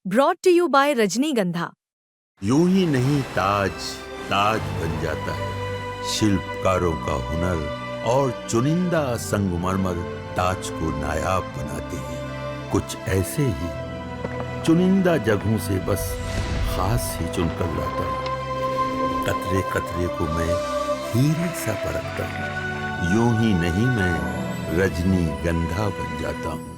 Brought to you bye रजनीगंधा। यूं ही नहीं ताज ताज बन जाता है, शिल्पकारों का हुनर और चुनिंदा संगमरमर ताज को नायाब बनाते हैं। कुछ ऐसे ही चुनिंदा जगहों से बस खास ही चुनकर लाता हूँ। कतरे कतरे को मैं हीरे सा परखता हूँ। यूं ही नहीं मैं रजनीगंधा बन जाता हूँ।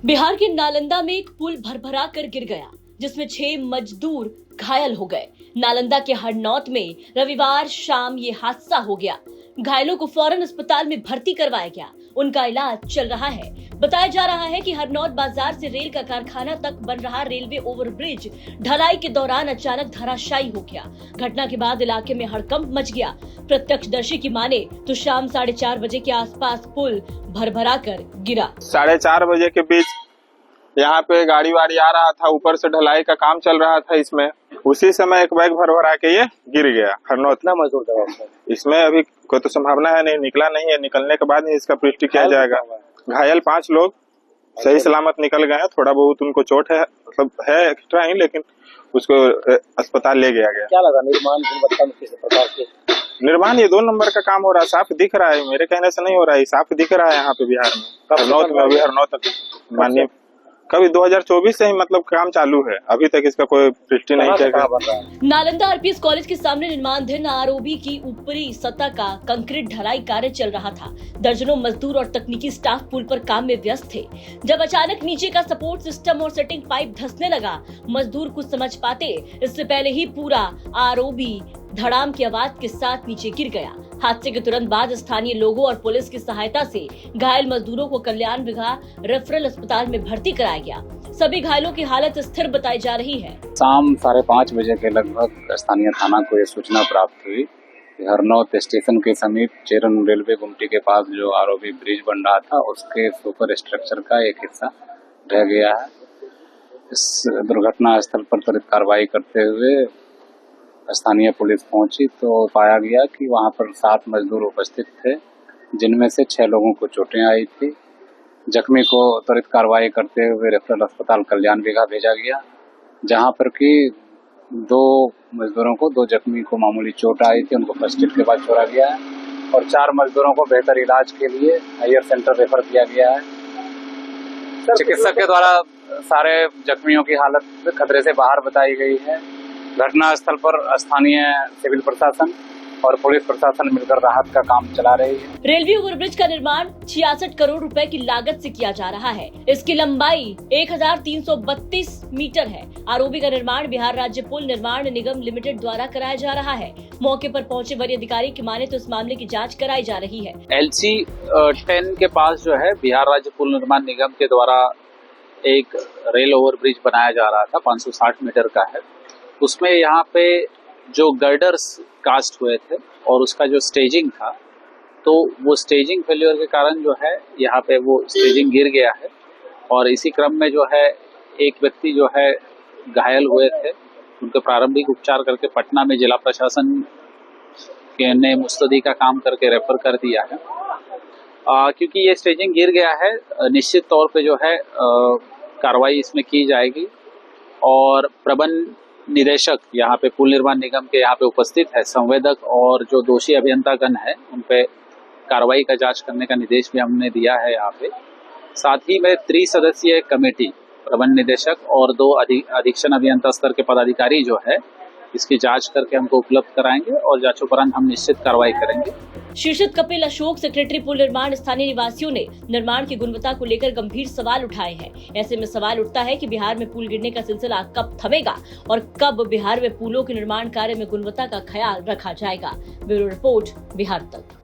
बिहार के नालंदा में एक पुल भरभरा कर गिर गया, जिसमें 6 मजदूर घायल हो गए। नालंदा के हरनौत में रविवार शाम ये हादसा हो गया। घायलों को फौरन अस्पताल में भर्ती करवाया गया। उनका इलाज चल रहा है। बताया जा रहा है कि हरनौत बाजार से रेल का कारखाना तक बन रहा रेलवे ओवरब्रिज ढलाई के दौरान अचानक धराशायी हो गया। घटना के बाद इलाके में हड़कंप मच गया। प्रत्यक्षदर्शी की माने तो शाम 4:30 बजे के आसपास पुल भरभरा कर गिरा। 4:30 बजे के बीच यहाँ पे गाड़ी वाड़ी आ रहा था, ऊपर से ढलाई का काम चल रहा था। इसमें उसी समय एक बैग भरभरा के ये गिर गया। हरनौत ना मजदूर था इसमें। अभी कोई तो संभावना है नहीं, निकला नहीं है। निकलने के बाद ही इसका पुष्टि किया जाएगा। घायल 5 लोग सही सलामत निकल गए हैं। थोड़ा बहुत उनको चोट है, मतलब है एक्स्ट्रा ही, लेकिन उसको अस्पताल ले गया गया। क्या लगा निर्माण गुणवत्ता में किस प्रकार के? निर्माण ये 2 नंबर का काम हो रहा है। साफ दिख रहा है, मेरे कहने से नहीं हो रहा है, साफ दिख रहा है यहाँ पे बिहार में। हरनौत में अभी हरनौत माननीय कभी 2024 से ही मतलब काम चालू है। अभी तक इसका कोई पुष्टि नहीं किया गया। नालंदा आरपीएस कॉलेज के सामने निर्माणाधीन आरओबी की ऊपरी सतह का कंक्रीट ढलाई कार्य चल रहा था। दर्जनों मजदूर और तकनीकी स्टाफ पुल पर काम में व्यस्त थे, जब अचानक नीचे का सपोर्ट सिस्टम और सेटिंग पाइप धंसने लगा। मजदूर कुछ समझ पाते इससे पहले ही पूरा आरओबी धड़ाम की आवाज के साथ नीचे गिर गया। हादसे के तुरंत बाद स्थानीय लोगों और पुलिस की सहायता से घायल मजदूरों को कल्याण विभाग रेफरल अस्पताल में भर्ती कराया गया। सभी घायलों की हालत स्थिर बताई जा रही है। शाम 5:30 बजे के लगभग स्थानीय थाना को यह सूचना प्राप्त हुई कि हरनौत स्टेशन के समीप चेरन रेलवे गुमटी के पास जो आरओबी ब्रिज बन रहा था, उसके सुपर स्ट्रक्चर का एक हिस्सा ढह गया है। इस दुर्घटना स्थल पर त्वरित कार्रवाई करते हुए स्थानीय पुलिस पहुंची तो पाया गया कि वहां पर 7 मजदूर उपस्थित थे, जिनमें से 6 लोगों को चोटें आई थी। जख्मी को त्वरित कार्रवाई करते हुए रेफरल अस्पताल कल्याण विभाग भेजा गया, जहां पर कि 2 मजदूरों को, 2 जख्मी को मामूली चोट आई थी, उनको फर्स्ट एड के बाद छोड़ा गया है और 4 मजदूरों को बेहतर इलाज के लिए हायर सेंटर रेफर किया गया है। चिकित्सक के द्वारा सारे जख्मियों की हालत खतरे से बाहर बताई गई है। घटना स्थल पर स्थानीय सिविल प्रशासन और पुलिस प्रशासन मिलकर राहत का काम चला रही है। रेलवे ओवरब्रिज का निर्माण 66 करोड़ रुपए की लागत से किया जा रहा है। इसकी लंबाई 1332 मीटर है। आरओबी का निर्माण बिहार राज्य पुल निर्माण निगम लिमिटेड द्वारा कराया जा रहा है। मौके पर पहुंचे वरीय अधिकारी की माने तो इस मामले की जांच कराई जा रही है। LC 10 के पास जो है बिहार राज्य पुल निर्माण निगम के द्वारा एक रेल ओवरब्रिज बनाया जा रहा था, 560 मीटर का है। उसमें यहाँ पे जो गर्डर्स कास्ट हुए थे और उसका जो स्टेजिंग था, तो वो स्टेजिंग फेल्योर के कारण जो है यहाँ पे वो स्टेजिंग गिर गया है और इसी क्रम में जो है एक व्यक्ति जो है घायल हुए थे। उनके प्रारंभिक उपचार करके पटना में जिला प्रशासन ने मुस्तैदी का काम करके रेफर कर दिया है। क्योंकि ये स्टेजिंग गिर गया है, निश्चित तौर पे जो है कार्रवाई इसमें की जाएगी और प्रबंध निदेशक यहाँ पे पुल निर्माण निगम के यहाँ पे उपस्थित है। संवेदक और जो दोषी अभियंतागण है उन पे कार्रवाई का जांच करने का निर्देश भी हमने दिया है यहाँ पे। साथ ही में 3 सदस्यीय कमेटी, प्रबंध निदेशक और 2 अधीक्षण अभियंता स्तर के पदाधिकारी जो है इसकी जांच करके हमको उपलब्ध कराएंगे और जांचोपरांत हम निश्चित कार्रवाई करेंगे। शीर्षत कपिल अशोक, सेक्रेटरी पुल निर्माण। स्थानीय निवासियों ने निर्माण की गुणवत्ता को लेकर गंभीर सवाल उठाए हैं। ऐसे में सवाल उठता है कि बिहार में पुल गिरने का सिलसिला कब थमेगा और कब बिहार में पुलों के निर्माण कार्य में गुणवत्ता का ख्याल रखा जाएगा। ब्यूरो रिपोर्ट, बिहार तक।